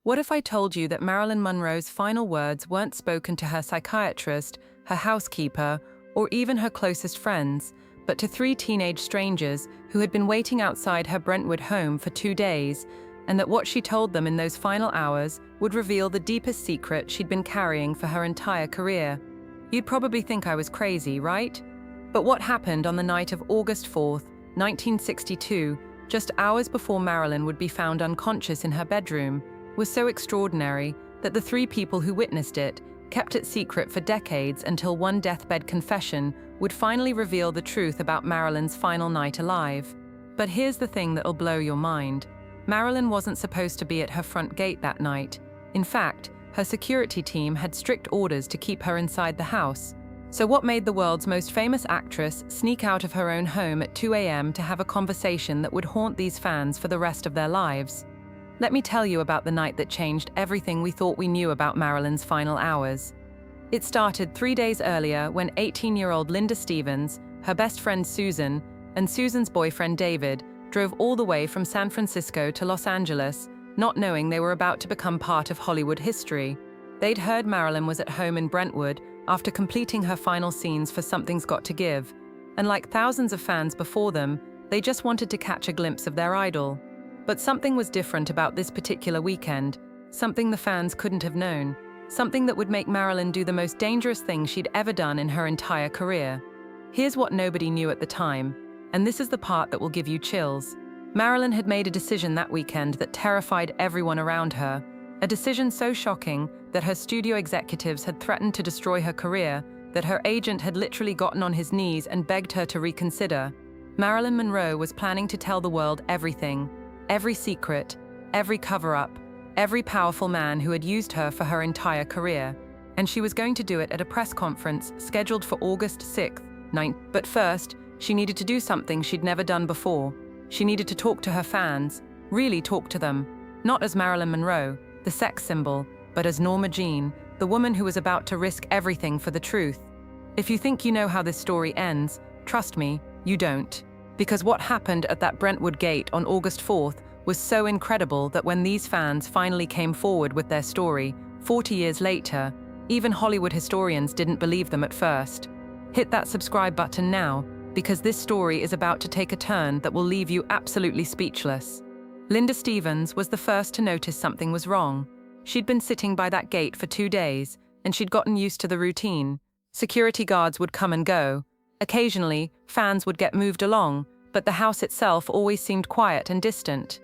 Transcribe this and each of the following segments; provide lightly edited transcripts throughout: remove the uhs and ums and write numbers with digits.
What if I told you that Marilyn Monroe's final words weren't spoken to her psychiatrist, her housekeeper, or even her closest friends, but to three teenage strangers who had been waiting outside her Brentwood home for 2 days, and that what she told them in those final hours would reveal the deepest secret she'd been carrying for her entire career? You'd probably think I was crazy, right? But what happened on the night of August 4th, 1962, just hours before Marilyn would be found unconscious in her bedroom, was so extraordinary that the three people who witnessed it kept it secret for decades until one deathbed confession would finally reveal the truth about Marilyn's final night alive. But here's the thing that'll blow your mind. Marilyn wasn't supposed to be at her front gate that night. In fact, her security team had strict orders to keep her inside the house. So what made the world's most famous actress sneak out of her own home at 2 a.m. to have a conversation that would haunt these fans for the rest of their lives? Let me tell you about the night that changed everything we thought we knew about Marilyn's final hours. It started 3 days earlier when 18-year-old Linda Stevens, her best friend Susan, and Susan's boyfriend David drove all the way from San Francisco to Los Angeles, not knowing they were about to become part of Hollywood history. They'd heard Marilyn was at home in Brentwood after completing her final scenes for Something's Got to Give, and like thousands of fans before them, they just wanted to catch a glimpse of their idol. But something was different about this particular weekend, something the fans couldn't have known, something that would make Marilyn do the most dangerous thing she'd ever done in her entire career. Here's what nobody knew at the time, and this is the part that will give you chills. Marilyn had made a decision that weekend that terrified everyone around her, a decision so shocking that her studio executives had threatened to destroy her career, that her agent had literally gotten on his knees and begged her to reconsider. Marilyn Monroe was planning to tell the world everything. Every secret, every cover-up, every powerful man who had used her for her entire career. And she was going to do it at a press conference scheduled for August 6th, 9th. But first, she needed to do something she'd never done before. She needed to talk to her fans, really talk to them. Not as Marilyn Monroe, the sex symbol, but as Norma Jean, the woman who was about to risk everything for the truth. If you think you know how this story ends, trust me, you don't. Because what happened at that Brentwood gate on August 4th was so incredible that when these fans finally came forward with their story, 40 years later, even Hollywood historians didn't believe them at first. Hit that subscribe button now, because this story is about to take a turn that will leave you absolutely speechless. Linda Stevens was the first to notice something was wrong. She'd been sitting by that gate for 2 days, and she'd gotten used to the routine. Security guards would come and go. Occasionally, fans would get moved along, but the house itself always seemed quiet and distant.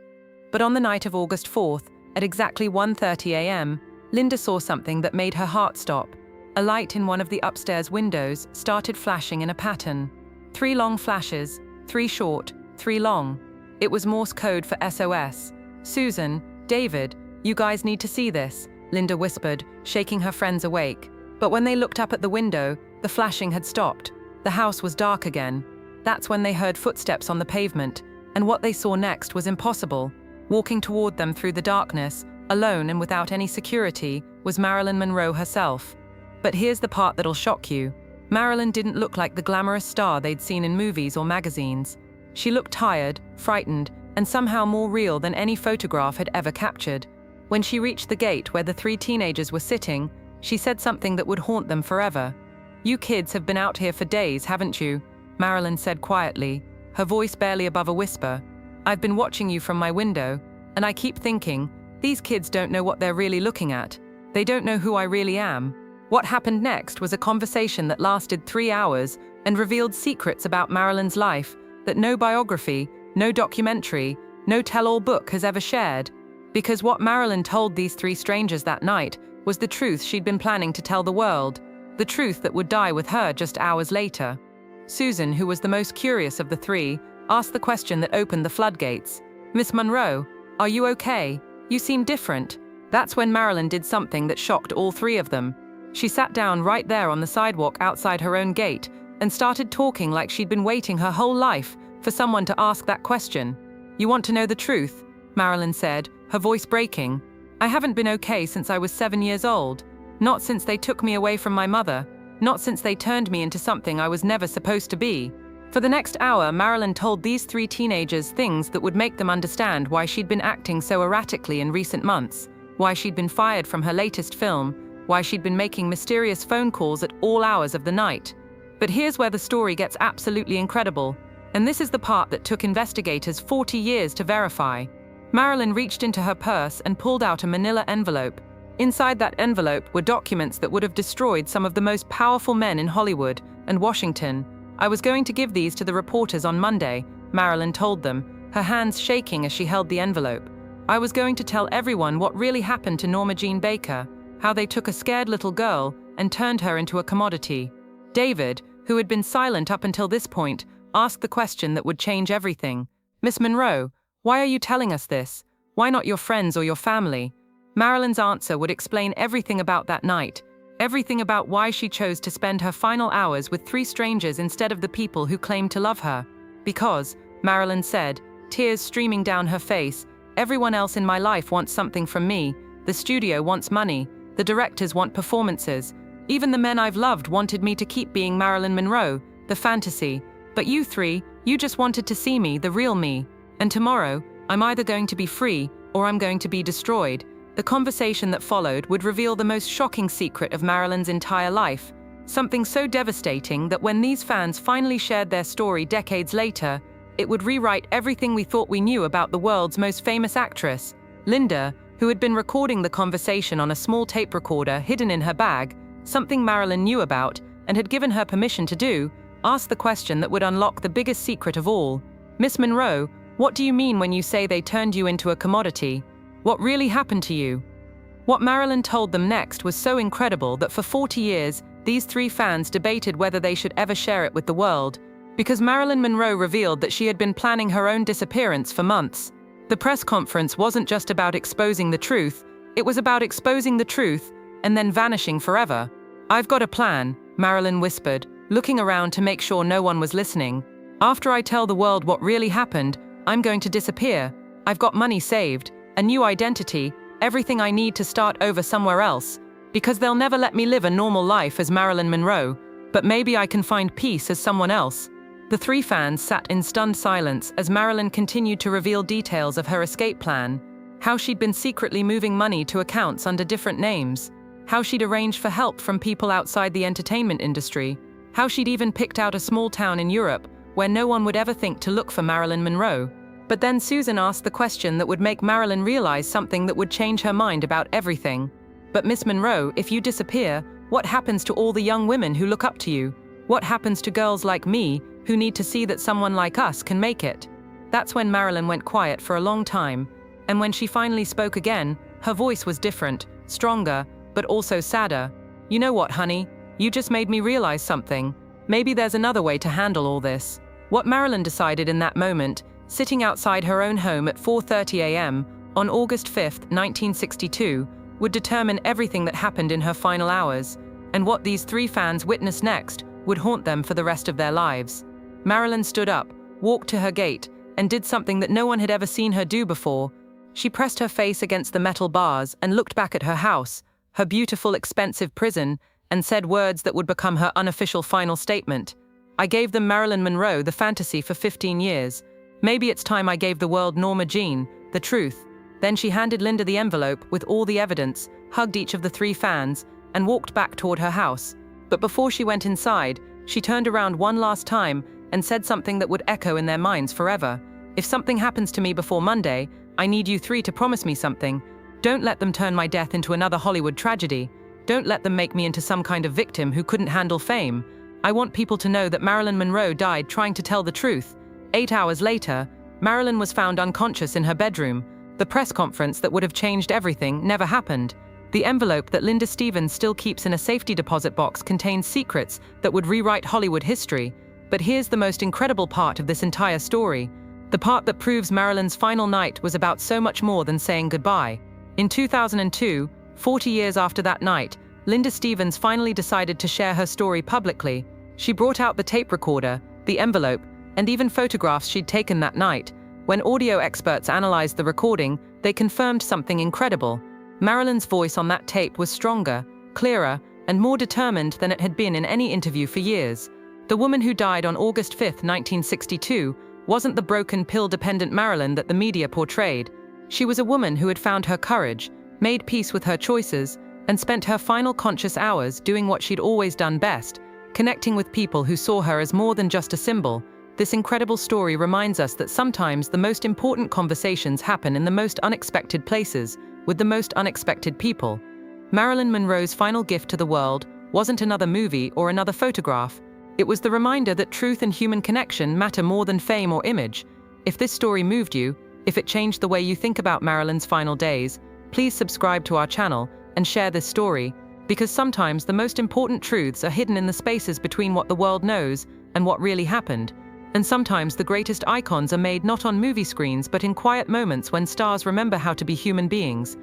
But on the night of August 4th, at exactly 1:30 a.m., Linda saw something that made her heart stop. A light in one of the upstairs windows started flashing in a pattern. 3 long flashes, 3 short, 3 long. It was Morse code for SOS. "Susan, David, you guys need to see this," Linda whispered, shaking her friends awake. But when they looked up at the window, the flashing had stopped. The house was dark again. That's when they heard footsteps on the pavement, and what they saw next was impossible. Walking toward them through the darkness, alone and without any security, was Marilyn Monroe herself. But here's the part that'll shock you. Marilyn didn't look like the glamorous star they'd seen in movies or magazines. She looked tired, frightened, and somehow more real than any photograph had ever captured. When she reached the gate where the 3 teenagers were sitting, she said something that would haunt them forever. "You kids have been out here for days, haven't you?" Marilyn said quietly, her voice barely above a whisper. "I've been watching you from my window, and I keep thinking, these kids don't know what they're really looking at. They don't know who I really am." What happened next was a conversation that lasted 3 hours and revealed secrets about Marilyn's life that no biography, no documentary, no tell-all book has ever shared. Because what Marilyn told these 3 strangers that night was the truth she'd been planning to tell the world, the truth that would die with her just hours later. Susan, who was the most curious of the 3, asked the question that opened the floodgates. "Miss Monroe, are you okay? You seem different." That's when Marilyn did something that shocked all 3 of them. She sat down right there on the sidewalk outside her own gate and started talking like she'd been waiting her whole life for someone to ask that question. "You want to know the truth?" Marilyn said, her voice breaking. "I haven't been okay since I was 7 years old. Not since they took me away from my mother. Not since they turned me into something I was never supposed to be." For the next hour, Marilyn told these 3 teenagers things that would make them understand why she'd been acting so erratically in recent months. why she'd been fired from her latest film, why she'd been making mysterious phone calls at all hours of the night. But here's where the story gets absolutely incredible, and this is the part that took investigators 40 years to verify. Marilyn reached into her purse and pulled out a manila envelope. Inside that envelope were documents that would have destroyed some of the most powerful men in Hollywood and Washington. "I was going to give these to the reporters on Monday," Marilyn told them, her hands shaking as she held the envelope. "I was going to tell everyone what really happened to Norma Jean Baker, how they took a scared little girl and turned her into a commodity." David, who had been silent up until this point, asked the question that would change everything. "Miss Monroe, why are you telling us this? Why not your friends or your family?" Marilyn's answer would explain everything about that night, everything about why she chose to spend her final hours with 3 strangers instead of the people who claimed to love her. "Because," Marilyn said, tears streaming down her face, "everyone else in my life wants something from me. The studio wants money, the directors want performances. Even the men I've loved wanted me to keep being Marilyn Monroe, the fantasy. But you 3, you just wanted to see me, the real me. And tomorrow, I'm either going to be free or I'm going to be destroyed." The conversation that followed would reveal the most shocking secret of Marilyn's entire life, something so devastating that when these fans finally shared their story decades later, it would rewrite everything we thought we knew about the world's most famous actress. Linda, who had been recording the conversation on a small tape recorder hidden in her bag, something Marilyn knew about and had given her permission to do, asked the question that would unlock the biggest secret of all. "Miss Monroe, what do you mean when you say they turned you into a commodity? What really happened to you?" What Marilyn told them next was so incredible that for 40 years, these 3 fans debated whether they should ever share it with the world, because Marilyn Monroe revealed that she had been planning her own disappearance for months. The press conference wasn't just about exposing the truth, it was about exposing the truth and then vanishing forever. "I've got a plan," Marilyn whispered, looking around to make sure no one was listening. "After I tell the world what really happened, I'm going to disappear. I've got money saved, a new identity, everything I need to start over somewhere else, because they'll never let me live a normal life as Marilyn Monroe, but maybe I can find peace as someone else." The 3 fans sat in stunned silence as Marilyn continued to reveal details of her escape plan, how she'd been secretly moving money to accounts under different names, how she'd arranged for help from people outside the entertainment industry, how she'd even picked out a small town in Europe where no one would ever think to look for Marilyn Monroe. But then Susan asked the question that would make Marilyn realize something that would change her mind about everything. "But Miss Monroe, if you disappear, what happens to all the young women who look up to you? What happens to girls like me who need to see that someone like us can make it?" That's when Marilyn went quiet for a long time, and when she finally spoke again, her voice was different, stronger, but also sadder. "You know what, honey? You just made me realize something. Maybe there's another way to handle all this." What Marilyn decided in that moment, sitting outside her own home at 4:30 a.m. on August 5, 1962, would determine everything that happened in her final hours, and what these 3 fans witnessed next would haunt them for the rest of their lives. Marilyn stood up, walked to her gate, and did something that no one had ever seen her do before. She pressed her face against the metal bars and looked back at her house, her beautiful, expensive prison, and said words that would become her unofficial final statement. "I gave them Marilyn Monroe, the fantasy, for 15 years. Maybe it's time I gave the world Norma Jean, the truth." Then she handed Linda the envelope with all the evidence, hugged each of the 3 fans, and walked back toward her house. But before she went inside, she turned around one last time and said something that would echo in their minds forever. "If something happens to me before Monday, I need you 3 to promise me something. Don't let them turn my death into another Hollywood tragedy. Don't let them make me into some kind of victim who couldn't handle fame. I want people to know that Marilyn Monroe died trying to tell the truth." 8 hours later, Marilyn was found unconscious in her bedroom. The press conference that would have changed everything never happened. The envelope that Linda Stevens still keeps in a safety deposit box contains secrets that would rewrite Hollywood history. But here's the most incredible part of this entire story. The part that proves Marilyn's final night was about so much more than saying goodbye. In 2002, 40 years after that night, Linda Stevens finally decided to share her story publicly. She brought out the tape recorder, the envelope, and even photographs she'd taken that night. When audio experts analyzed the recording, they confirmed something incredible. Marilyn's voice on that tape was stronger, clearer, and more determined than it had been in any interview for years. The woman who died on August 5, 1962, wasn't the broken pill-dependent Marilyn that the media portrayed. She was a woman who had found her courage, made peace with her choices, and spent her final conscious hours doing what she'd always done best, connecting with people who saw her as more than just a symbol. This incredible story reminds us that sometimes the most important conversations happen in the most unexpected places, with the most unexpected people. Marilyn Monroe's final gift to the world wasn't another movie or another photograph. It was the reminder that truth and human connection matter more than fame or image. If this story moved you, if it changed the way you think about Marilyn's final days, please subscribe to our channel and share this story, because sometimes the most important truths are hidden in the spaces between what the world knows and what really happened. And sometimes the greatest icons are made not on movie screens but in quiet moments when stars remember how to be human beings.